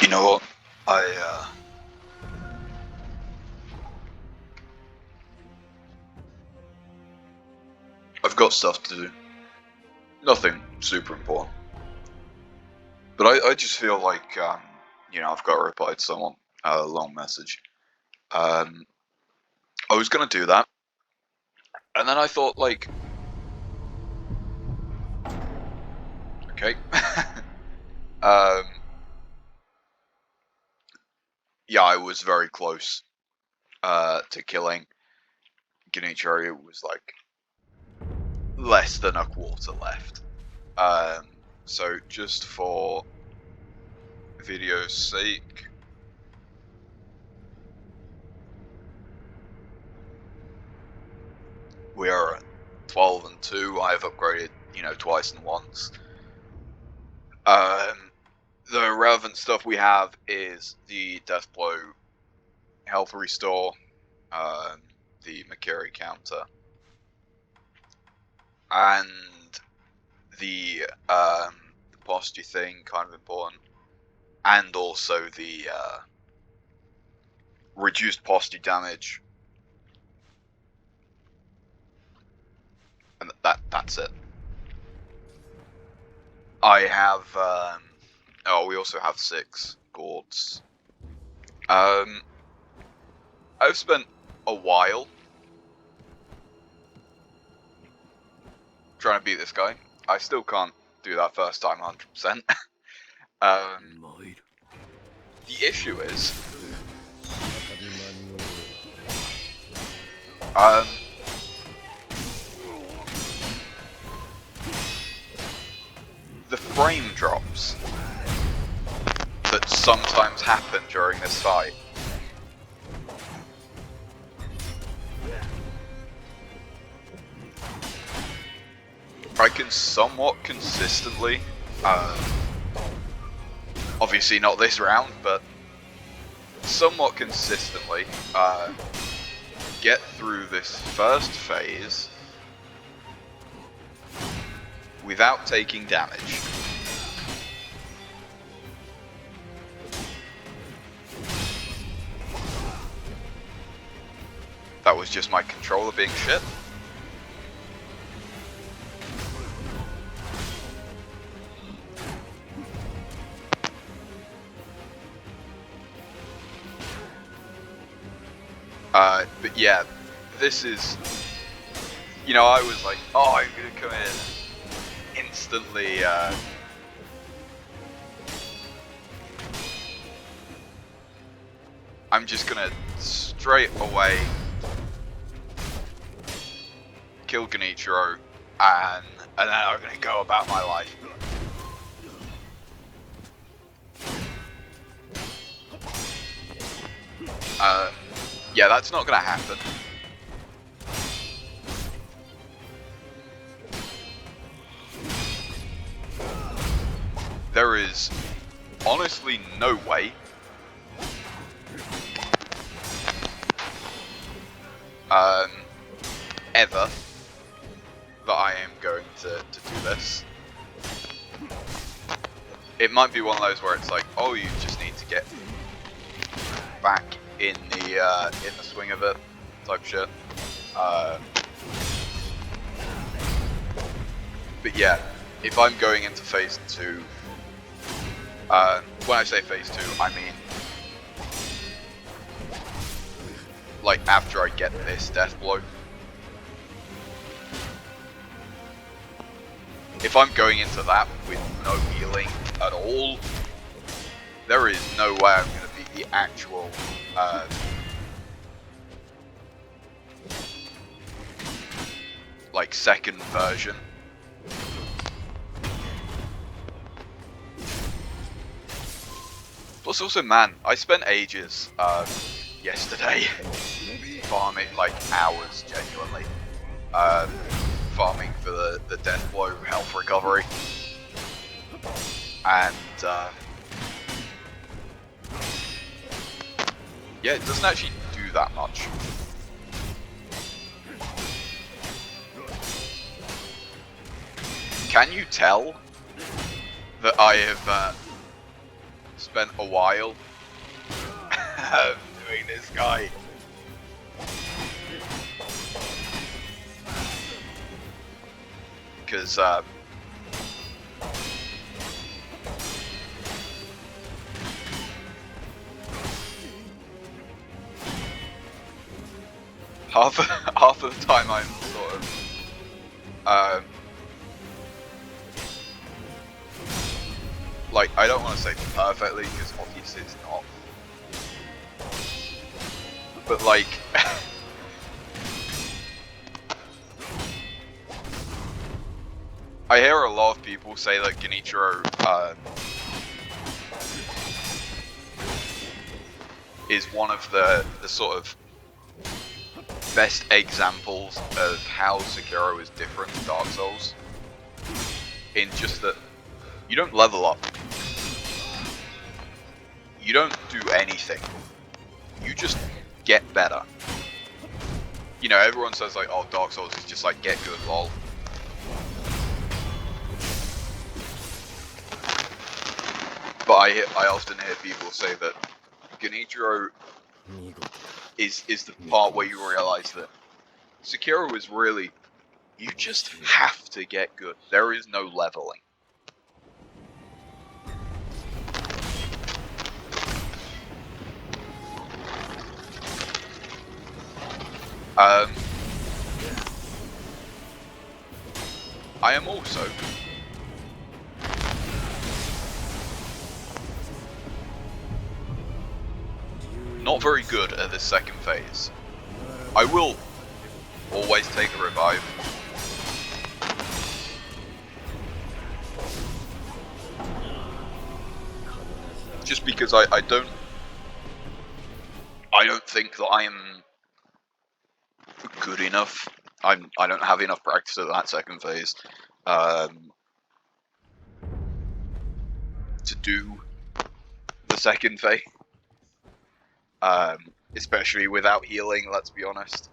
You know what? I've got stuff to do. Nothing super important. But I just feel like, I've got to reply to someone, a long message. I was gonna do that. And then I thought, like, okay. Yeah, I was very close, to killing Genichiro. It was like less than a quarter left. So just for video's sake, we are at 12 and 2. I have upgraded, twice and once. The relevant stuff we have is the Death Blow health restore, the Makiri counter, and the posture thing, kind of important, and also the reduced posture damage, and that's it. I have we also have 6 gourds. I've spent a while trying to beat this guy. I still can't do that first time 100%. The issue is, the frame drops that sometimes happen during this fight. I can somewhat consistently, obviously not this round, but somewhat consistently, get through this first phase without taking damage. That was just my controller being shit. But yeah, this is, I was like, oh, I'm gonna come in instantly, I'm just gonna straight away kill Genichiro, and then I'm gonna go about my life. Yeah, that's not gonna happen. There is honestly no way ever that I am going to do this. It might be one of those where it's like, oh, you just need to get back in the swing of it, type shit. But yeah, if I'm going into phase 2, when I say phase 2, I mean like after I get this death blow. If I'm going into that with no healing at all, there is no way I'm going to beat the actual like second version. Plus also, man, I spent ages yesterday farming, like hours genuinely, farming for the death blow health recovery, and yeah, it doesn't actually do that much. Can you tell that I have spent a while doing this guy. Because half of the time I'm sort of like, I don't want to say perfectly because obviously it's not, but like I hear a lot of people say that Genichiro is one of the sort of best examples of how Sekiro is different to Dark Souls, in just that you don't level up, you don't do anything, you just get better. You know, everyone says like, oh, Dark Souls is just like get good, lol. But I often hear people say that Genichiro is the part where you realize that Sekiro is really, you just have to get good. There is no leveling. I am also not very good at this second phase. I will always take a revive. Just because I don't think that I am good enough. I don't have enough practice at that second phase to do the second phase. Especially without healing, let's be honest.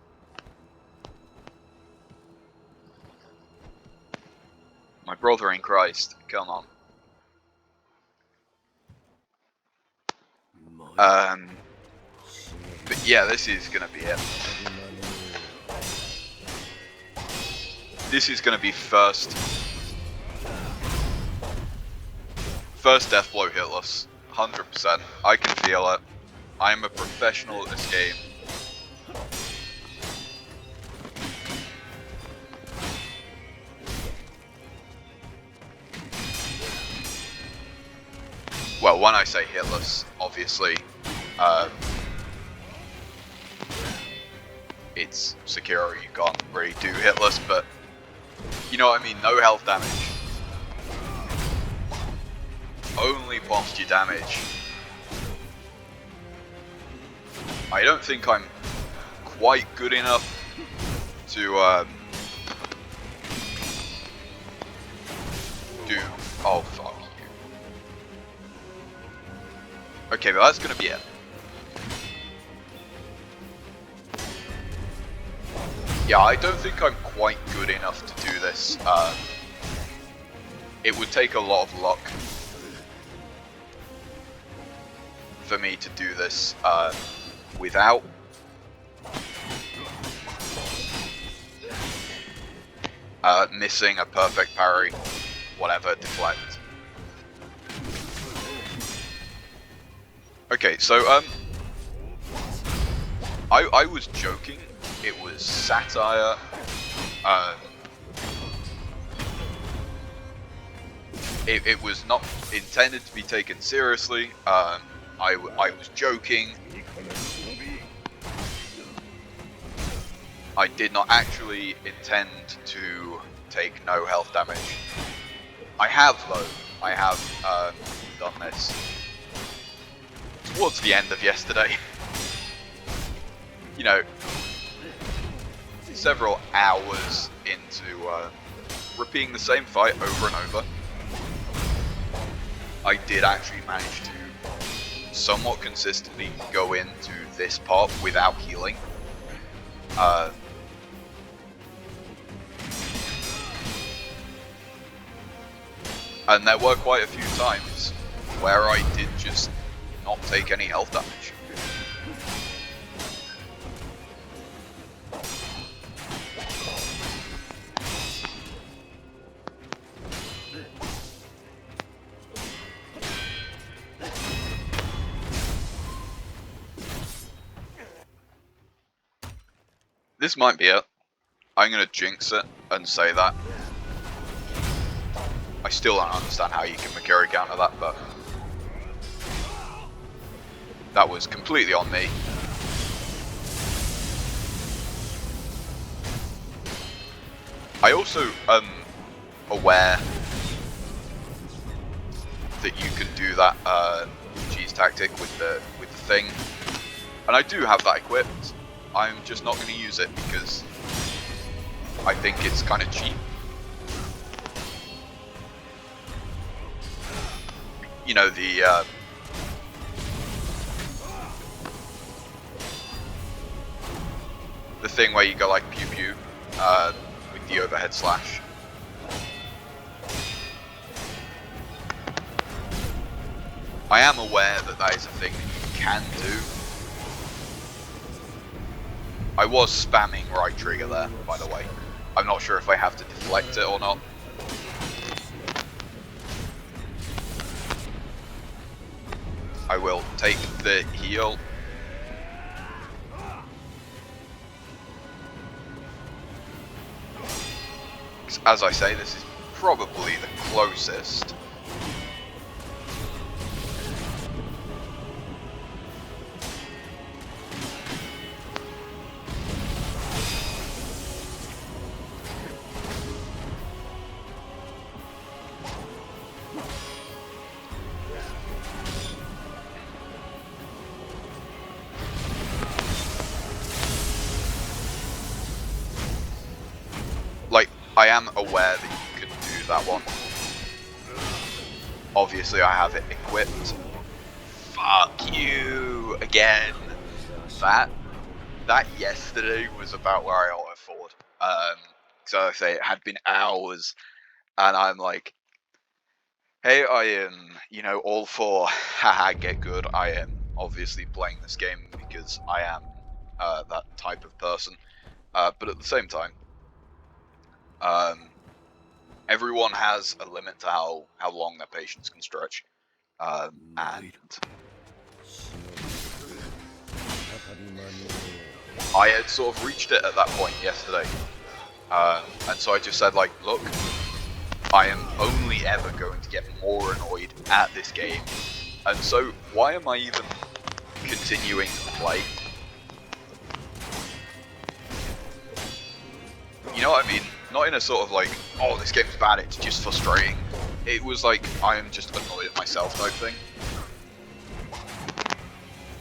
My brother in Christ, come on. But yeah, this is gonna be it. This is gonna be first death blow hitless, 100%. I can feel it. I'm a professional at this game. Well, when I say hitless, obviously, it's Sekiro, you can't really do hitless, but you know what I mean, no health damage. Only posture damage. I don't think I'm quite good enough to do... Oh, fuck you. Okay, but that's gonna be it. Yeah, I don't think I'm quite good enough to do this. It would take a lot of luck for me to do this without missing a perfect parry, whatever, deflect. Okay, so I was joking. It was satire. It was not intended to be taken seriously. I was joking. I did not actually intend to take no health damage. I have though. I have done this towards the end of yesterday. You know, several hours into repeating the same fight over and over. I did actually manage to somewhat consistently go into this part without healing. And there were quite a few times where I did just not take any health damage. This might be it. I'm gonna jinx it and say that. I still don't understand how you can Makiri counter that, but that was completely on me. I also am aware that you can do that cheese tactic with the thing, and I do have that equipped. I'm just not going to use it because I think it's kind of cheap. You know, the thing where you go like pew pew with the overhead slash. I am aware that that is a thing that you can do. I was spamming right trigger there, by the way. I'm not sure if I have to deflect it or not. I will take the heal. As I say, this is probably the closest. Like, I am aware that you can do that one. Obviously, I have it equipped. Fuck you again. That yesterday was about where I auto forward. So I say it had been hours, and I'm like, hey, I am, you know, all for haha get good. I am obviously playing this game because I am that type of person. But at the same time, everyone has a limit to how long their patience can stretch. And I had sort of reached it at that point yesterday. And so I just said, like, look, I am only ever going to get more annoyed at this game. And so why am I even continuing to play? You know what I mean? Not in a sort of like, oh, this game's bad, it's just frustrating. It was like, I am just annoyed at myself type thing.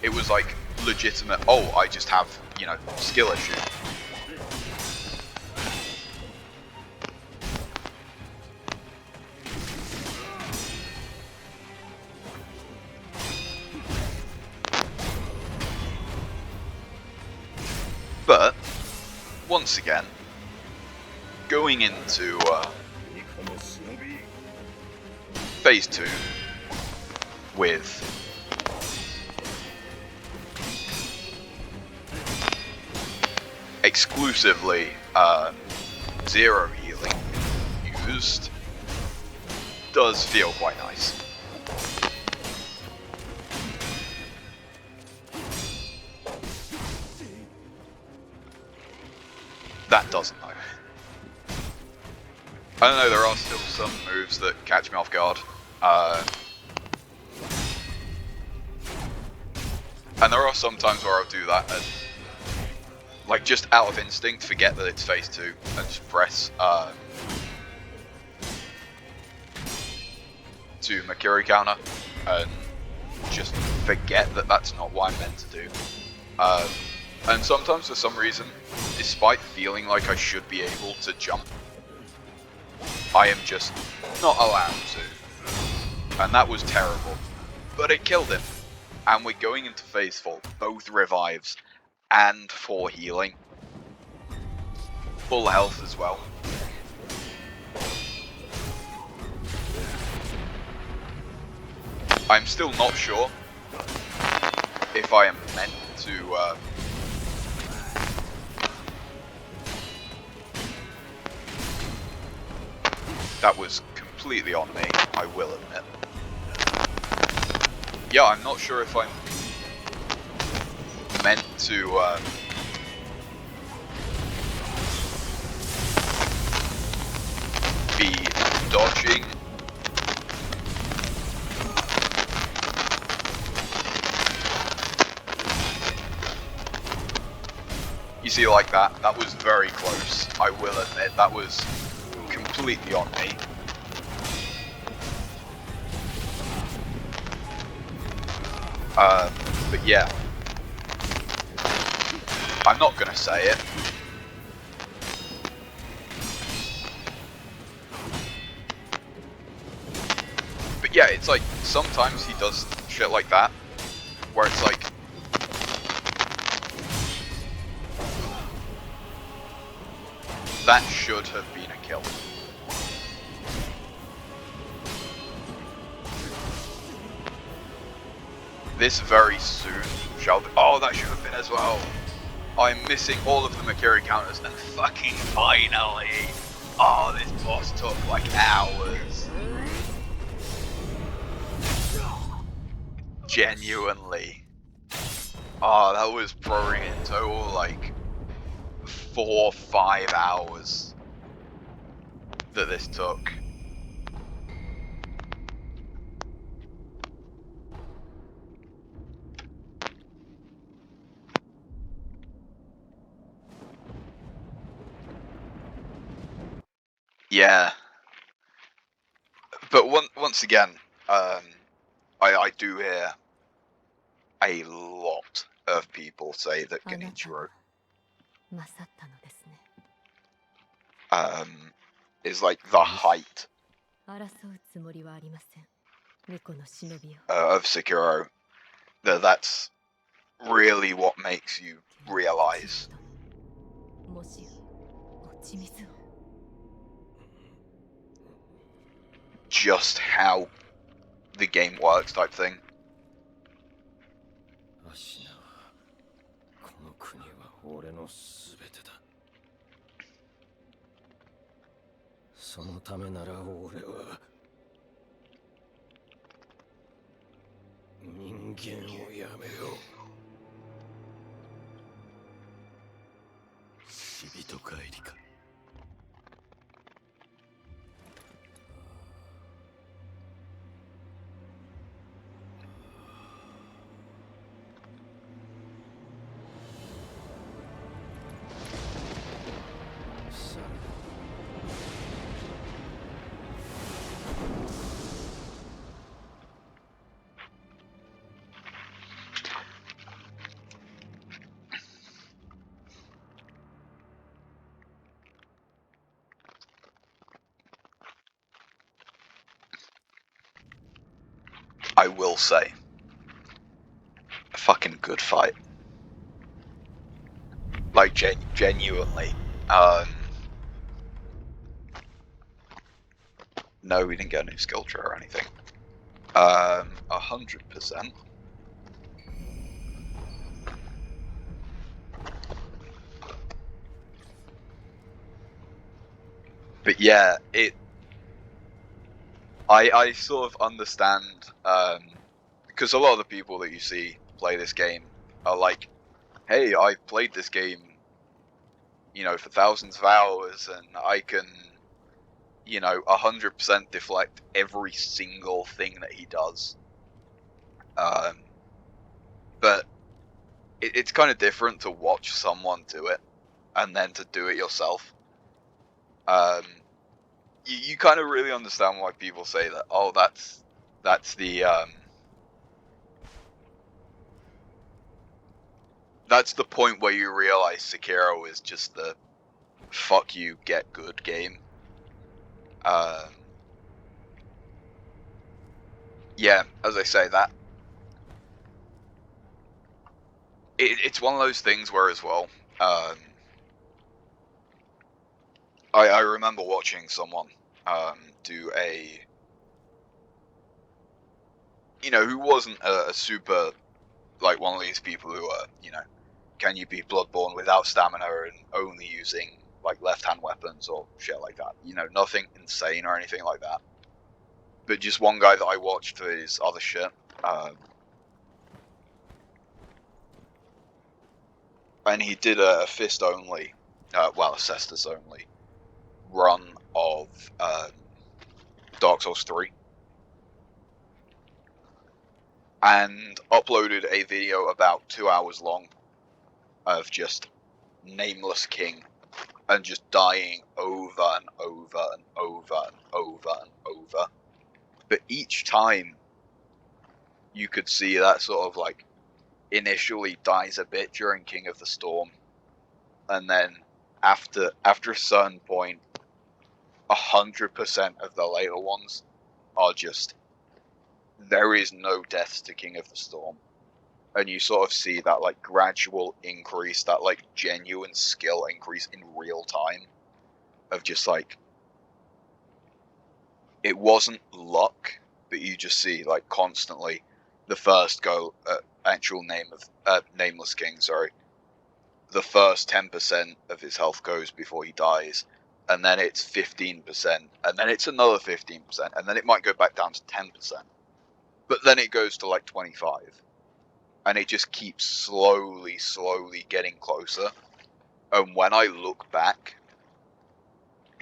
It was like, legitimate, oh, I just have, you know, skill issue. But, once again, going into Phase 2 with exclusively 0 healing used does feel quite nice. That doesn't though. I don't know, there are still some moves that catch me off guard. And there are some times where I'll do that and, like, just out of instinct, forget that it's Phase 2 and just press to Makiri counter and just forget that that's not what I'm meant to do. And sometimes for some reason, despite feeling like I should be able to jump, I am just not allowed to. And that was terrible. But it killed him. And we're going into Phase 4, both revives and 4 healing. Full health as well. I'm still not sure if I am meant to that was completely on me, I will admit. Yeah, I'm not sure if I'm meant to be dodging You see, like that? That was very close. I will admit, that was completely on me. But yeah. I'm not gonna say it. But yeah, it's like, sometimes he does shit like that, where it's like, that should have been a kill. This very soon shall be. Oh, that should have been as well. I'm missing all of the Makiri counters, and fucking finally! Oh, this boss took like hours. Genuinely. Oh, that was probably in total like 4 or 5 hours that this took. Yeah. But once again, I do hear a lot of people say that genichiro is like the height of Sekiro. That's really what makes you realize just how the game works, type thing. そのためなら俺は人間をやめよう。死人帰りか。I will say, a fucking good fight. Like genuinely. No, we didn't get a new skill tree or anything. 100%. But yeah, I sort of understand, because a lot of the people that you see play this game are like, hey, I've played this game, you know, for thousands of hours, and I can, you know, 100% deflect every single thing that he does. But it's kind of different to watch someone do it, and then to do it yourself. You kind of really understand why people say that. Oh, that's the point where you realize Sekiro is just the fuck you, get good game. Yeah, as I say, that it's one of those things where, as well, I remember watching someone do a who wasn't a super, like, one of these people who are, can you be Bloodborne without stamina and only using, like, left-hand weapons or shit like that. Nothing insane or anything like that. But just one guy that I watched for his other shit. And he did a fist-only, a Cestus-only run of Dark Souls 3. And uploaded a video about 2 hours long of just Nameless King and just dying over and over and over and over and over. But each time you could see that sort of like initially dies a bit during King of the Storm, and then after a certain point 100% of the later ones are just, there is no deaths to King of the Storm. And you sort of see that like gradual increase, that like genuine skill increase in real time of just like, it wasn't luck, but you just see like constantly the first go, actual name of Nameless King, sorry, the first 10% of his health goes before he dies, and then it's 15%, and then it's another 15%, and then it might go back down to 10%, but then it goes to like 25. And it just keeps slowly getting closer. And when I look back,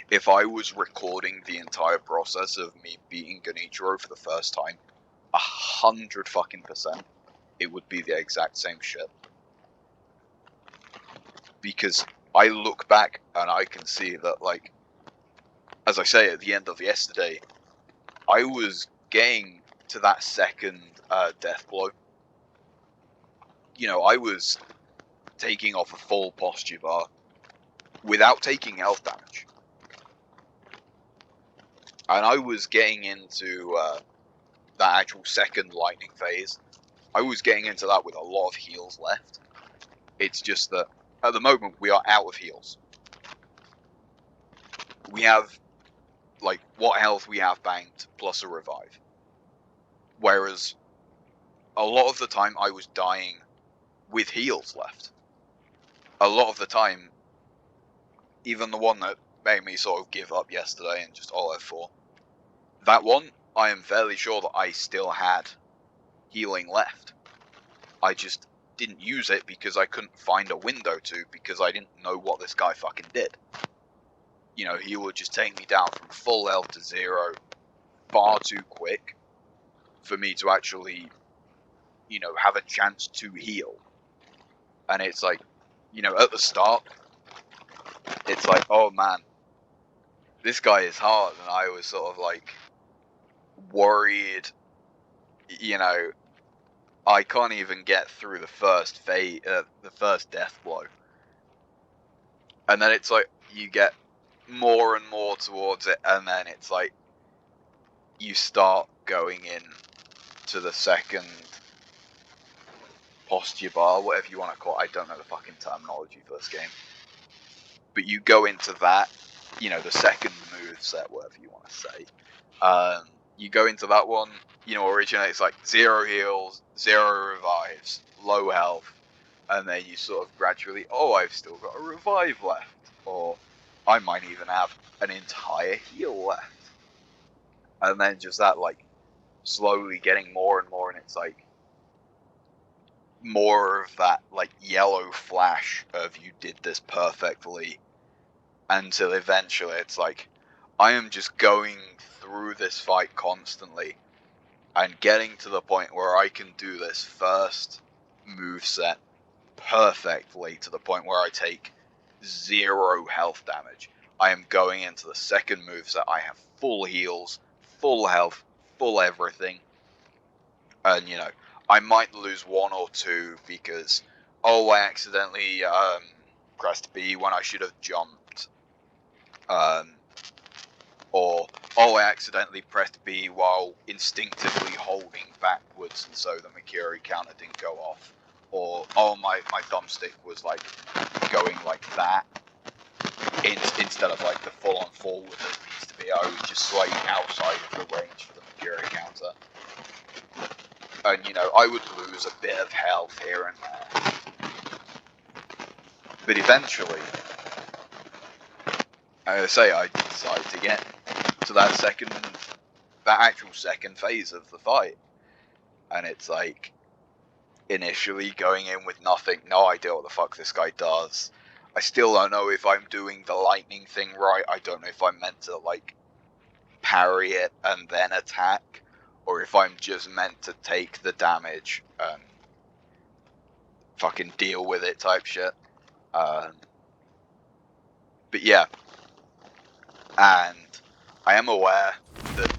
if I was recording the entire process of me beating Genichiro for the first time, 100% it would be the exact same shit. Because I look back and I can see that, like, as I say at the end of yesterday, I was getting to that second death blow. I was taking off a full posture bar without taking health damage. And I was getting into that actual second lightning phase. I was getting into that with a lot of heals left. It's just that at the moment we are out of heals. We have, like, what health we have banked plus a revive. Whereas a lot of the time I was dying with heals left. A lot of the time, even the one that made me sort of give up yesterday and just all F4, that one, I am fairly sure that I still had healing left. I just didn't use it because I couldn't find a window to, because I didn't know what this guy fucking did. He would just take me down from full health to 0 far too quick for me to actually, have a chance to heal. And it's like, at the start, it's like, oh man, this guy is hard. And I was sort of like worried, I can't even get through the first the first death blow. And then it's like, you get more and more towards it, and then it's like, you start going in to the second posture bar, whatever you want to call it. I don't know the fucking terminology for this game. But you go into that, the second move set, whatever you want to say. You go into that one, originally it's like 0 heals, 0 revives, low health, and then you sort of gradually, I've still got a revive left, or I might even have an entire heal left. And then just that, like, slowly getting more and more, and it's like, more of that, like, yellow flash of you did this perfectly, until eventually it's like, I am just going through this fight constantly and getting to the point where I can do this first moveset perfectly to the point where I take 0 health damage. I am going into the second moveset, I have full heals, full health, full everything, and I might lose 1 or 2 because I accidentally pressed B when I should have jumped, or I accidentally pressed B while instinctively holding backwards, and so the Makiri counter didn't go off, or my thumbstick was like going like that instead of like the full-on forward that it needs to be. I was just slightly outside of the range for the Makiri counter. And, you know, I would lose a bit of health here and there. But eventually, as I say, I decided to get to that actual second phase of the fight. And it's like, initially going in with nothing, no idea what the fuck this guy does. I still don't know if I'm doing the lightning thing right. I don't know if I'm meant to, like, parry it and then attack, or if I'm just meant to take the damage and fucking deal with it type shit. But yeah. And I am aware that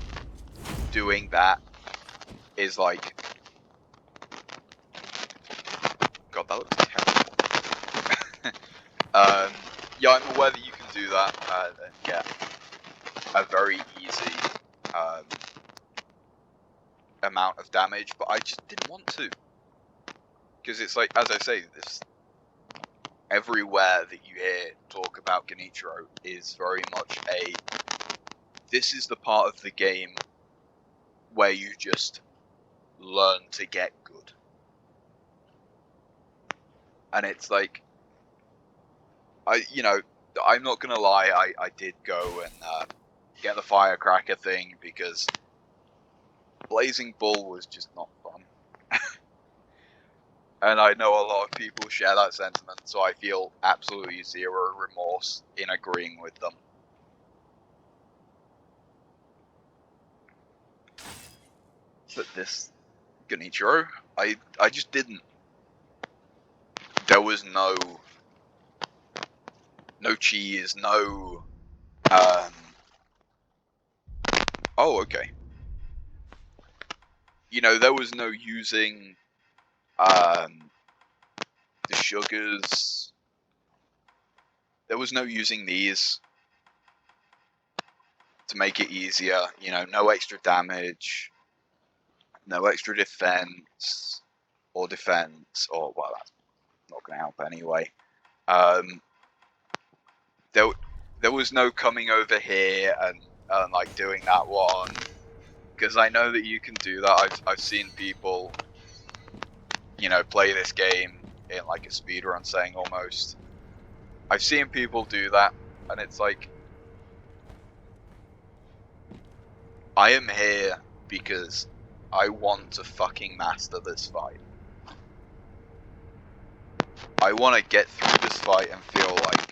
doing that is like... God, that looks terrible. Yeah, I'm aware that you can do that and get a very easy amount of damage, but I just didn't want to. Because it's like, as I say, this everywhere that you hear talk about Genichiro is very much this is the part of the game where you just learn to get good. And it's like, I'm not gonna lie, I did go and get the firecracker thing because Blazing Bull was just not fun. And I know a lot of people share that sentiment, so I feel absolutely zero remorse in agreeing with them. But this Genichiro, I just didn't. There was no cheese, no... Oh, okay. You know, there was no using the sugars. There was no using these to make it easier. You know, no extra damage, no extra defense, or well, that's not going to help anyway. There was no coming over here and like doing that one, because I know that you can do that. I've seen people, you know, play this game in like a speedrun saying almost. I've seen people do that, and it's like, I am here because I want to fucking master this fight. I want to get through this fight and feel like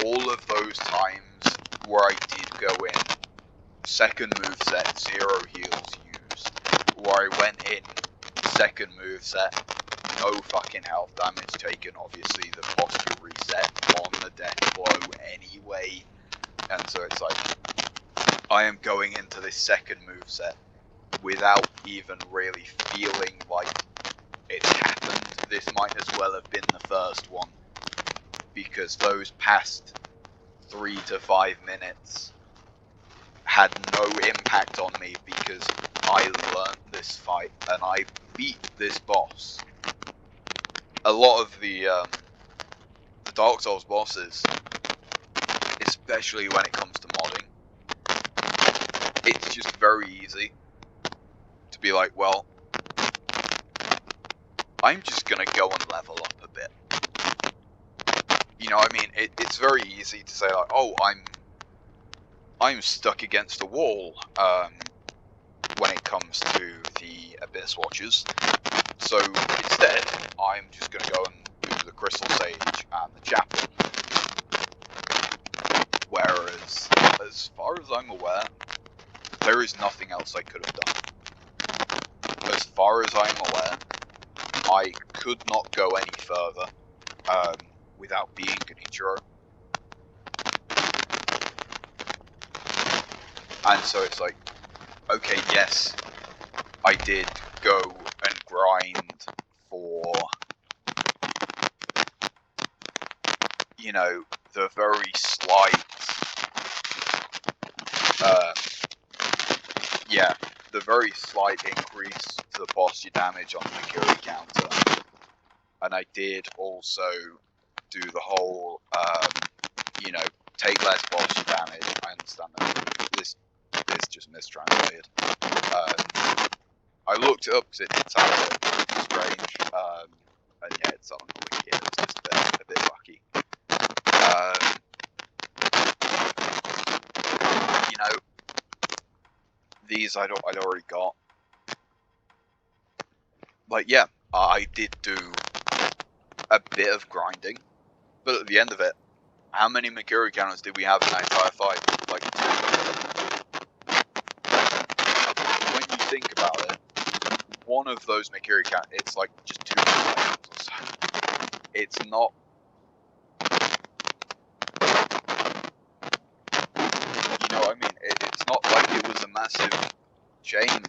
all of those times where I did go in, second moveset, 0 heals used, where I went in, second moveset, no fucking health damage taken, obviously the posture reset on the death blow anyway, and so it's like, I am going into this second moveset without even really feeling like it's happened. This might as well have been the first one, because those past 3 to 5 minutes had no impact on me because I learned this fight and I beat this boss. A lot of the Dark Souls bosses, especially when it comes to modding, it's just very easy to be like, well, I'm just gonna go and level up a bit. You know what I mean? It's very easy to say like, oh, I'm stuck against a wall when it comes to the Abyss Watchers. So instead, I'm just gonna go and do the Crystal Sage and the Chapel. Whereas, as far as I'm aware, there is nothing else I could have done. As far as I'm aware, I could not go any further without being Genichiro. And so it's like, okay, yes, I did go and grind for, you know, the very slight, the very slight increase to the posture damage on the Kiri counter. And I did also do the whole, you know, take less posture damage. I understand that this just mistranslated. I I looked it up because it did sound a bit strange, and yeah, it sounded like it was just a bit lucky. You know, these I'd already got. Like, yeah, I did do a bit of grinding, but at the end of it, how many Mikuru cannons did we have in that entire fight? Like, 2. When you think about it, one of those Mikuru cannons, it's like just 2 seconds or so. It's not... You know what I mean? It's not like it was a massive change.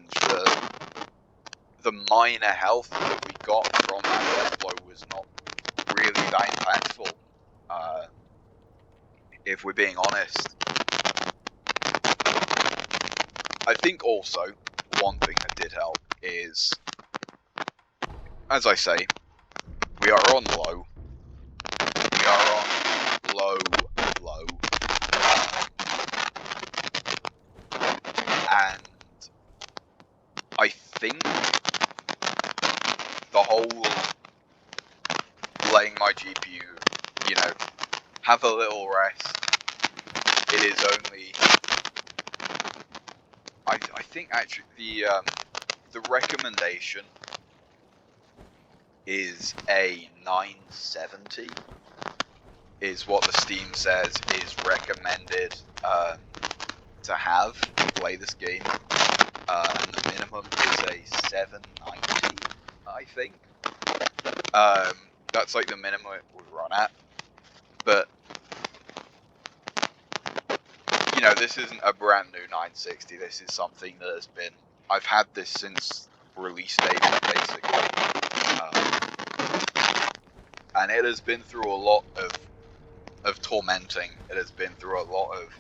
The minor health that we got from that death blow was not really that impactful. If we're being honest. I think also, one thing that did help is, as I say, we are on low. We are on low. And I think the whole letting my GPU, you know, have a little rest, it is only... I think actually the recommendation is a 970 is what the Steam says is recommended to have to play this game, and the minimum is a 790, I think. That's like the minimum it would run at, but you know, this isn't a brand new 960. This is something that has been... I've had this since release date, basically. And it has been through a lot of tormenting. It has been through a lot of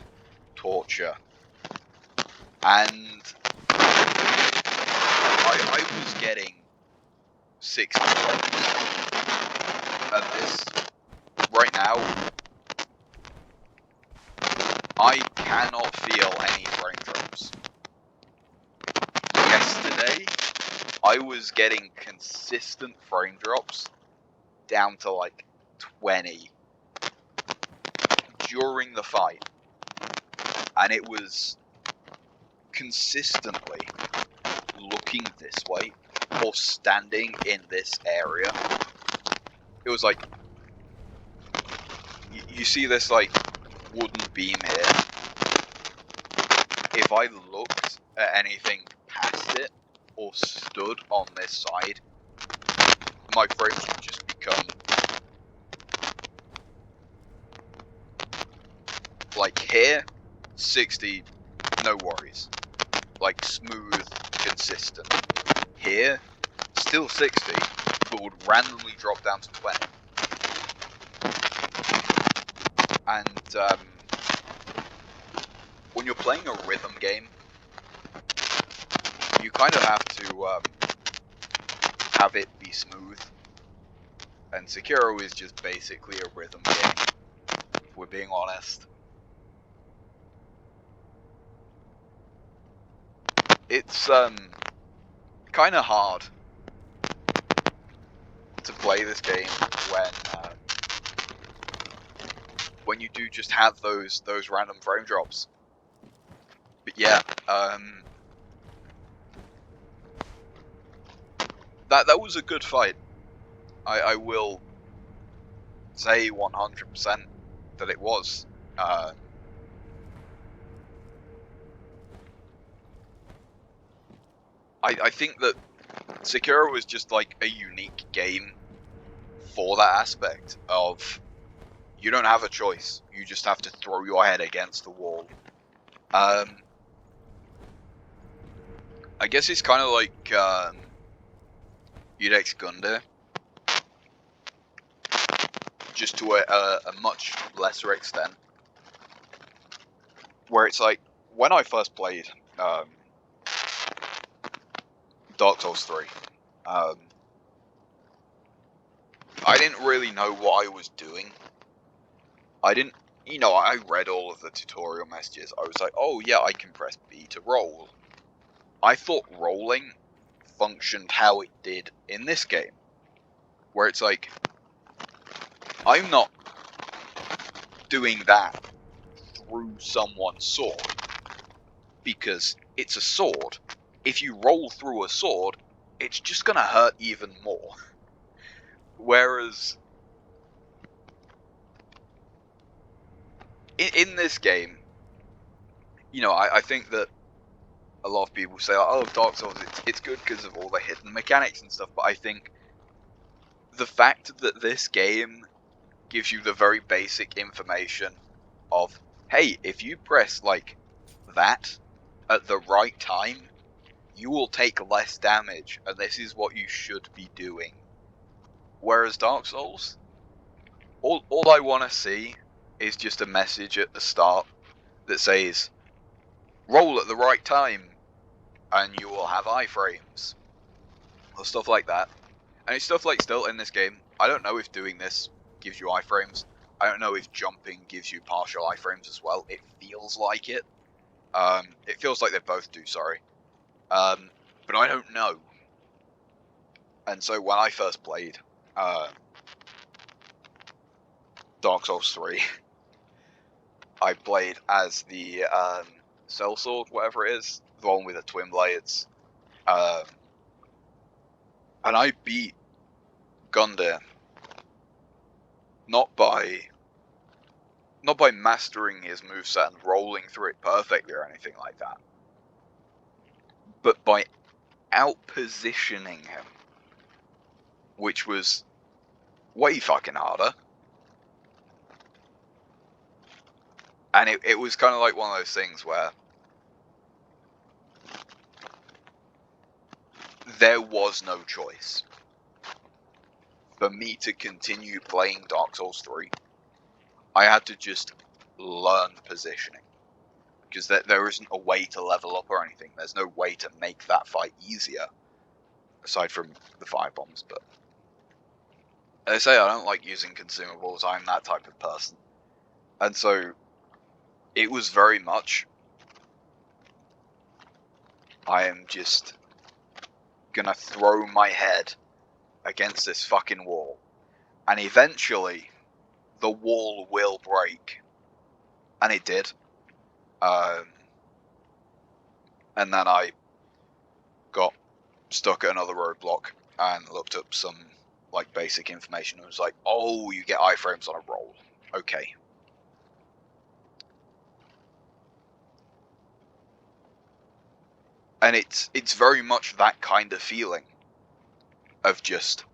torture. And I was getting 60 frames. And this, right now, I cannot feel any frame drops. Yesterday, I was getting consistent frame drops down to like 20 during the fight. And it was consistently looking this way or standing in this area. It was like, you see this like wooden beam here. If I looked at anything past it or stood on this side, my frames would just become like here, 60, no worries. Like smooth, consistent. Here, still 60, but would randomly drop down to 20. And when you're playing a rhythm game, you kind of have to have it be smooth. And Sekiro is just basically a rhythm game, if we're being honest. It's kind of hard to play this game when you do just have those random frame drops. But yeah, that was a good fight. I will say 100% that it was. I think that Sekiro was just like a unique game for that aspect of you don't have a choice. You just have to throw your head against the wall. I guess it's kind of like Udex Gunde, just to a much lesser extent. Where it's like, when I first played Dark Souls 3, I didn't really know what I was doing. I didn't, you know, I read all of the tutorial messages. I was like, oh yeah, I can press B to roll. I thought rolling functioned how it did in this game. Where it's like, I'm not doing that through someone's sword, because it's a sword. If you roll through a sword, it's just gonna hurt even more. Whereas in this game, you know, I think that a lot of people say, oh, Dark Souls, it's good because of all the hidden mechanics and stuff, but I think the fact that this game gives you the very basic information of, hey, if you press, like, that at the right time, you will take less damage, and this is what you should be doing. Whereas Dark Souls, all I want to see is just a message at the start that says, roll at the right time, and you will have iframes, or stuff like that. And it's stuff like, still in this game, I don't know if doing this gives you iframes. I don't know if jumping gives you partial iframes as well. It feels like it. It feels like they both do, sorry. But I don't know. And so when I first played Dark Souls 3, I played as the Cell Sword, whatever it is, the one with the twin blades. And I beat Gundyr not by mastering his moveset and rolling through it perfectly or anything like that, but by out-positioning him, which was way fucking harder. And it was kind of like one of those things where there was no choice. For me to continue playing Dark Souls 3, I had to just learn positioning. Because there isn't a way to level up or anything. There's no way to make that fight easier. Aside from the firebombs, but... As I say, I don't like using consumables. I'm that type of person. And so, it was very much... I am just gonna throw my head against this fucking wall. And eventually, the wall will break. And it did. And then I got stuck at another roadblock and looked up some, like, basic information. It was like, oh, you get iframes on a roll. Okay. And it's very much that kind of feeling of just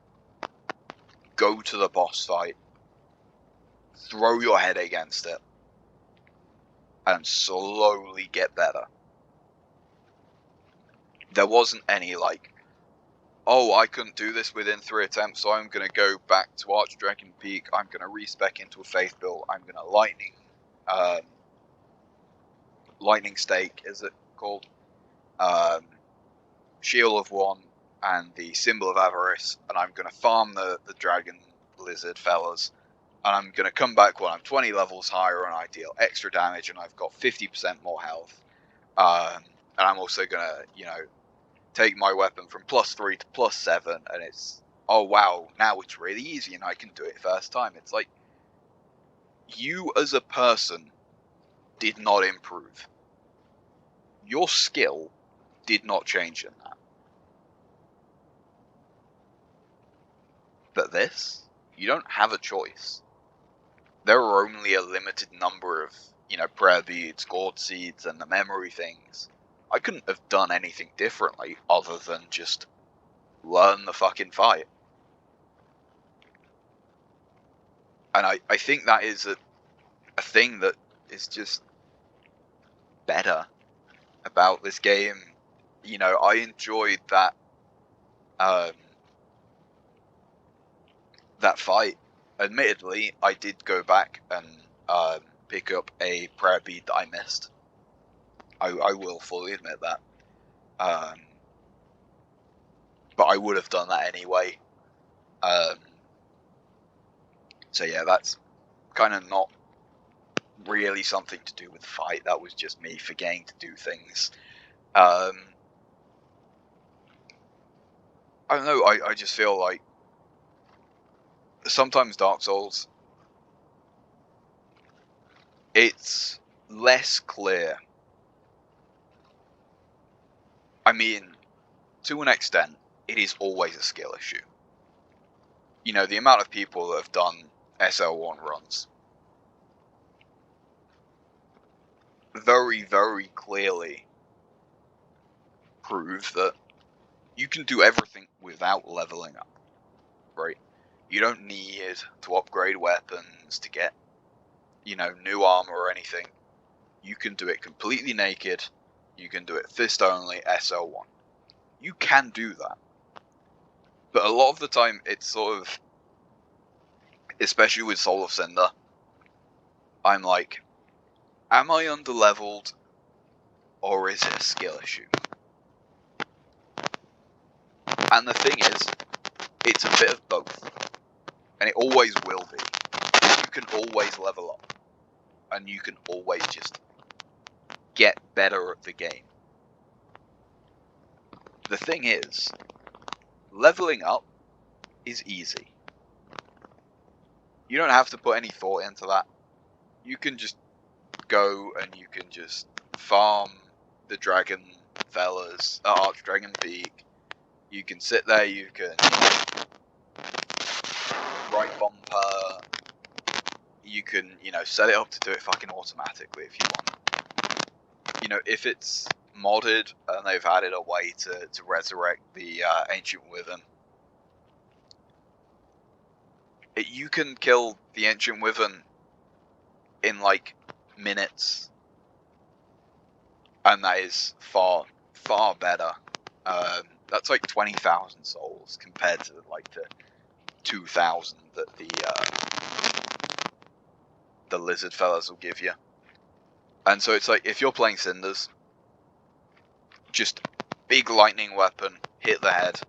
go to the boss fight, throw your head against it, and slowly get better. There wasn't any, like, oh, I couldn't do this within 3 attempts, so I'm going to go back to Archdragon Peak, I'm going to respec into a Faith build, I'm going to Lightning Stake, is it called? Shield of One, and the Symbol of Avarice, and I'm going to farm the Dragon Lizard fellas, and I'm going to come back when I'm 20 levels higher and I deal extra damage and I've got 50% more health. And I'm also going to, you know, take my weapon from +3 to +7, and it's, oh wow, now it's really easy and I can do it first time. It's like, you as a person did not improve. Your skill did not change in that. But this, you don't have a choice. There are only a limited number of, you know, prayer beads, gourd seeds, and the memory things. I couldn't have done anything differently other than just learn the fucking fight. And I think that is a thing that is just better about this game. You know, I enjoyed that that fight. Admittedly, I did go back and pick up a prayer bead that I missed. I will fully admit that. But I would have done that anyway. So yeah, that's kind of not really something to do with the fight. That was just me forgetting to do things. I don't know, I just feel like sometimes Dark Souls, it's less clear. I mean, to an extent, it is always a skill issue. You know, the amount of people that have done SL1 runs very, very clearly prove that you can do everything without leveling up, right? You don't need to upgrade weapons to get, you know, new armor or anything. You can do it completely naked. You can do it fist only, SL1. You can do that. But a lot of the time, it's sort of, especially with Soul of Cinder, I'm like, am I underleveled, or is it a skill issue? And the thing is, it's a bit of both. And it always will be. You can always level up. And you can always just get better at the game. The thing is, leveling up is easy. You don't have to put any thought into that. You can just go and you can just farm the dragon fellas, Archdragon Peak. You can sit there, you can right bumper. You can, you know, set it up to do it fucking automatically if you want. You know, if it's modded and they've added a way to resurrect the Ancient Wyvern, you can kill the Ancient Wyvern in like minutes, and that is far, far better. That's like 20,000 souls compared to like the 2,000 that the lizard fellas will give you. And so it's like, if you're playing Cinders, just big lightning weapon, hit the head,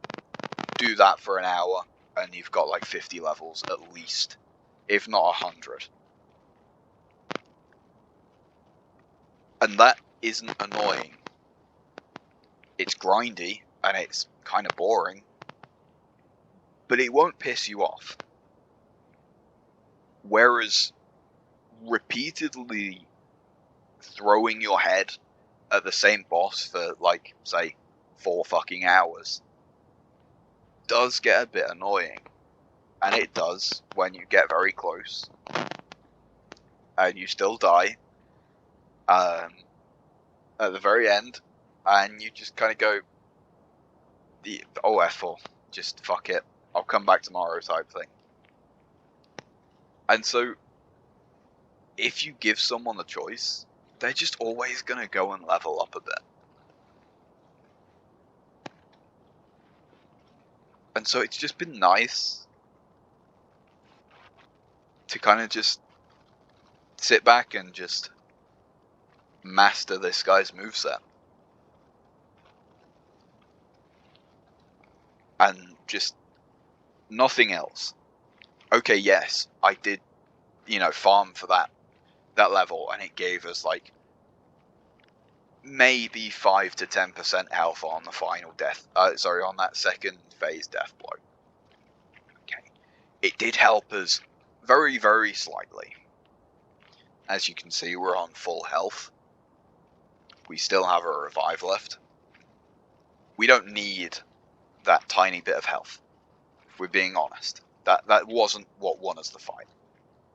do that for an hour, and you've got like 50 levels at least, if not 100. And that isn't annoying. It's grindy, and it's kind of boring, but it won't piss you off. Whereas repeatedly throwing your head at the same boss for, like, say, 4 fucking hours does get a bit annoying. And it does when you get very close and you still die at the very end, and you just kind of go, oh F4, just fuck it, I'll come back tomorrow type thing. And so if you give someone the choice, they're just always going to go and level up a bit. And so it's just been nice to kind of just sit back and just master this guy's moveset. And just nothing else. Okay, yes, I did, you know, farm for that level, and it gave us like maybe 5 to 10% health on the final death, on that second phase death blow. Okay, it did help us very, very slightly. As you can see, we're on full health. We still have a revive left. We don't need that tiny bit of health, if we're being honest. That wasn't what won us the fight.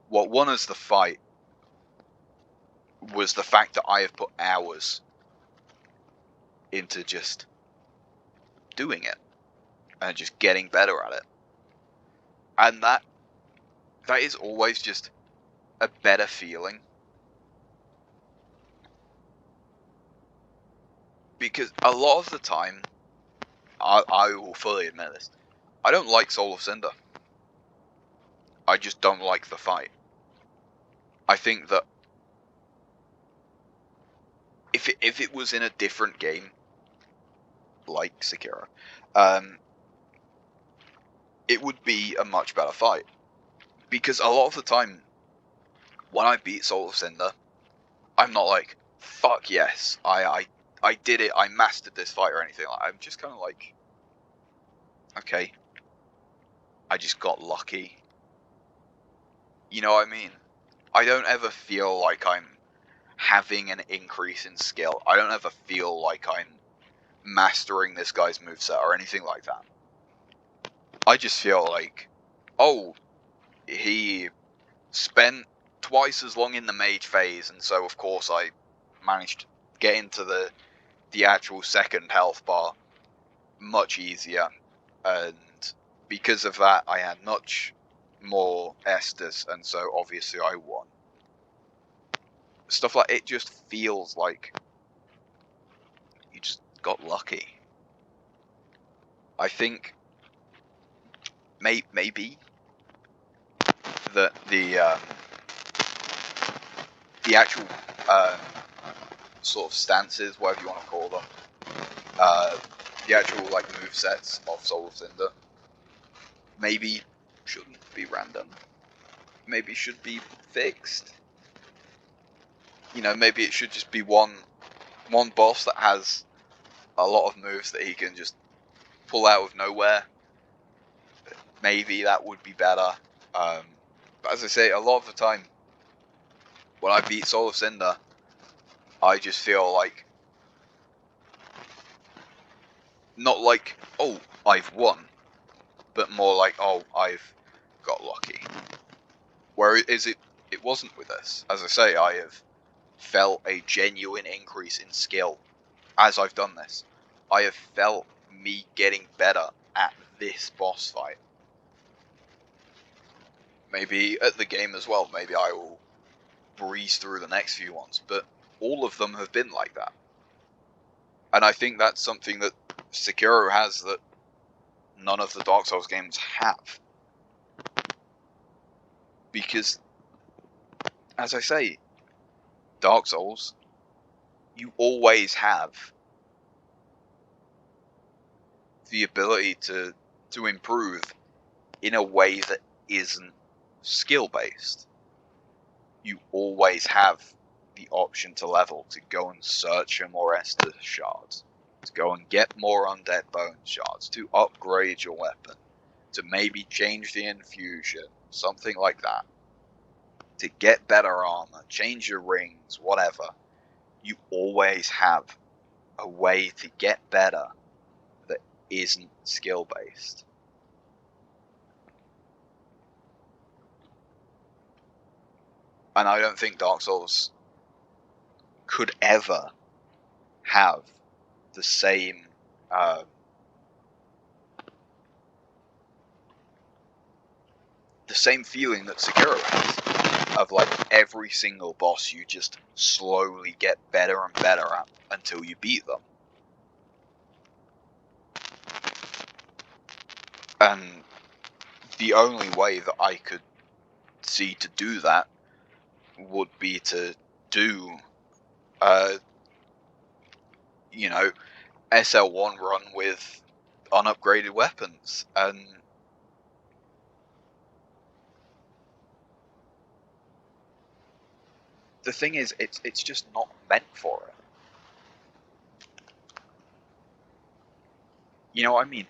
What won us the fight was the fact that I have put hours into just doing it and just getting better at it. And that is always just a better feeling. Because a lot of the time, I will fully admit this, I don't like Soul of Cinder. I just don't like the fight. I think that if it was in a different game, like Sekiro, it would be a much better fight. Because a lot of the time, when I beat Soul of Cinder, I'm not like, fuck yes, I did it, I mastered this fight or anything. I'm just kind of like, okay, I just got lucky. You know what I mean? I don't ever feel like I'm having an increase in skill. I don't ever feel like I'm mastering this guy's moveset or anything like that. I just feel like, oh, he spent twice as long in the mage phase, and so of course I managed to get into the actual second health bar much easier, and because of that I had much more Estus, and so obviously I won. Stuff like it just feels like you just got lucky. I think maybe that the actual sort of stances, whatever you want to call them, the actual like movesets of Soul of Cinder, maybe shouldn't be random. Maybe should be fixed. You know, maybe it should just be one boss that has a lot of moves that he can just pull out of nowhere. Maybe that would be better. But as I say, a lot of the time when I beat Soul of Cinder, I just feel like, not like, oh, I've won, but more like, oh, I've got lucky. Whereas it wasn't with this. As I say, I have felt a genuine increase in skill as I've done this. I have felt me getting better at this boss fight. Maybe at the game as well, maybe I will breeze through the next few ones, but all of them have been like that. And I think that's something that Sekiro has that none of the Dark Souls games have. Because, as I say, Dark Souls, you always have the ability to improve in a way that isn't skill-based. You always have the option to level, to go and search for more Estus shards, to go and get more Undead Bone shards, to upgrade your weapon, to maybe change the infusion, something like that, to get better armor, change your rings, whatever. You always have a way to get better that isn't skill-based. And I don't think Dark Souls could ever have the same feeling that Sekiro has, of like every single boss you just slowly get better and better at until you beat them. And the only way that I could see to do that would be to do SL1 run with unupgraded weapons, and the thing is, it's just not meant for it. You know what I mean?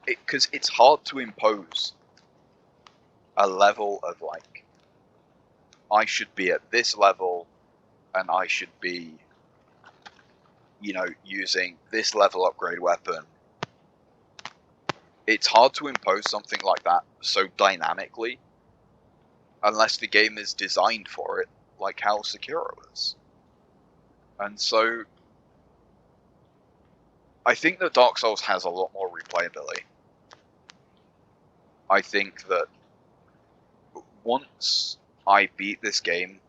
Because it's hard to impose a level of like, I should be at this level, and I should be, using this level upgrade weapon. It's hard to impose something like that so dynamically, unless the game is designed for it, like how Sekiro is. And so, I think that Dark Souls has a lot more replayability. I think that once I beat this game,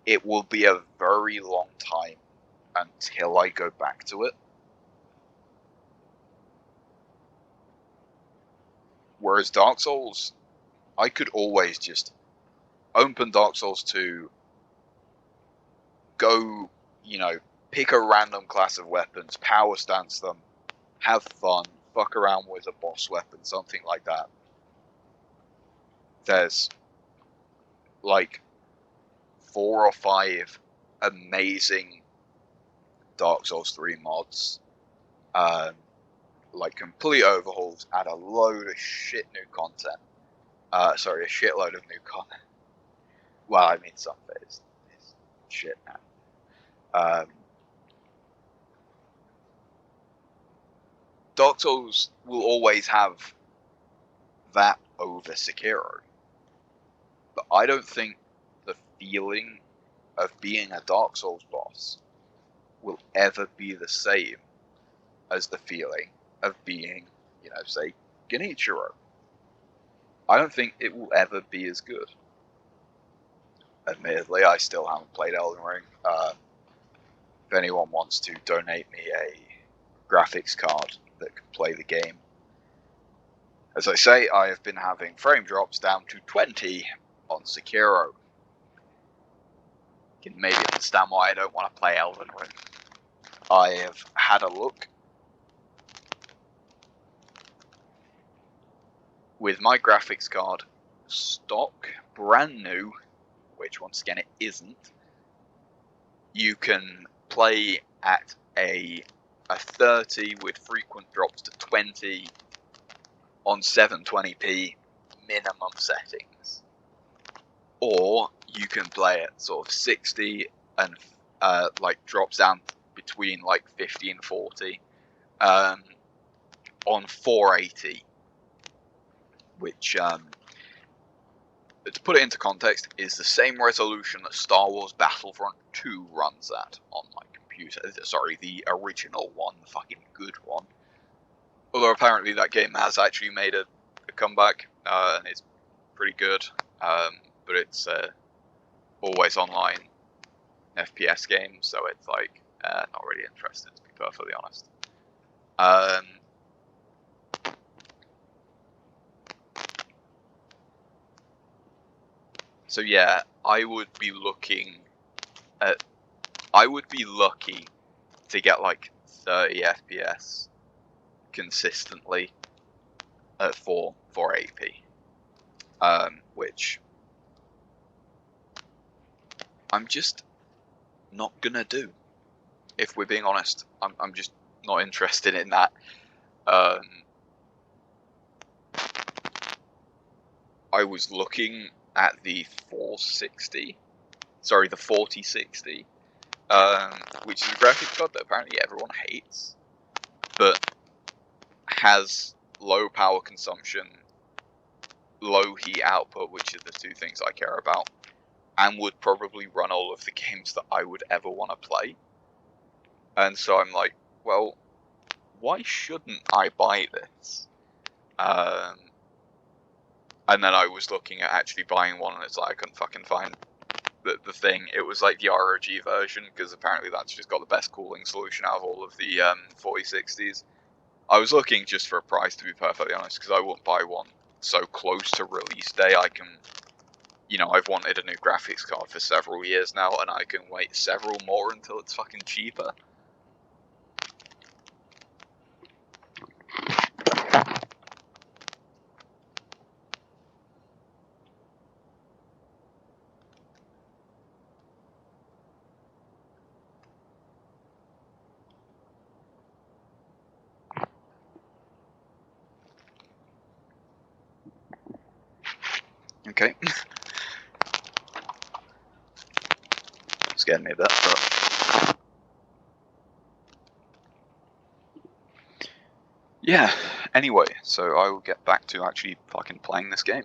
it will be a very long time until I go back to it. Whereas Dark Souls, I could always just open Dark Souls 2, go, pick a random class of weapons, power stance them, have fun, fuck around with a boss weapon, something like that. There's like 4 or 5 amazing Dark Souls 3 mods. like complete overhauls, add a load of shit new content. Sorry, a shitload of new content. Well, I mean, some of it is shit now. Dark Souls will always have that over Sekiro. But I don't think the feeling of being a Dark Souls boss will ever be the same as the feeling of being, say, Genichiro. I don't think it will ever be as good. Admittedly, I still haven't played Elden Ring. If anyone wants to donate me a graphics card that can play the game, as I say, I have been having frame drops down to 20 on Sekiro. You can maybe understand why I don't want to play Elden Ring. I have had a look with my graphics card, stock, brand new, which once again it isn't. You can play at a 30 with frequent drops to 20 on 720p minimum settings, or you can play at sort of 60 and like drops down between like 50 and 40 on 480, which to put it into context is the same resolution that Star Wars Battlefront 2 runs at on my computer. Sorry, the original one, the fucking good one. Although apparently that game has actually made a comeback, and it's pretty good, but it's always online FPS game, so it's like not really interested, to be perfectly honest. So yeah, I would be lucky to get like 30 FPS consistently at 480p, which I'm just not gonna do. If we're being honest, I'm just not interested in that. I was looking at the 4060, which is a graphics card that apparently everyone hates, but has low power consumption, low heat output, which are the two things I care about, and would probably run all of the games that I would ever want to play. And so I'm like, well, why shouldn't I buy this? And then I was looking at actually buying one, and it's like I couldn't fucking find the thing. It was like the ROG version, because apparently that's just got the best cooling solution out of all of the 4060s. I was looking just for a price, to be perfectly honest, because I wouldn't buy one so close to release day. I can, I've wanted a new graphics card for several years now, and I can wait several more until it's fucking cheaper. Okay. Scared me a bit, but yeah. Anyway, so I will get back to actually fucking playing this game.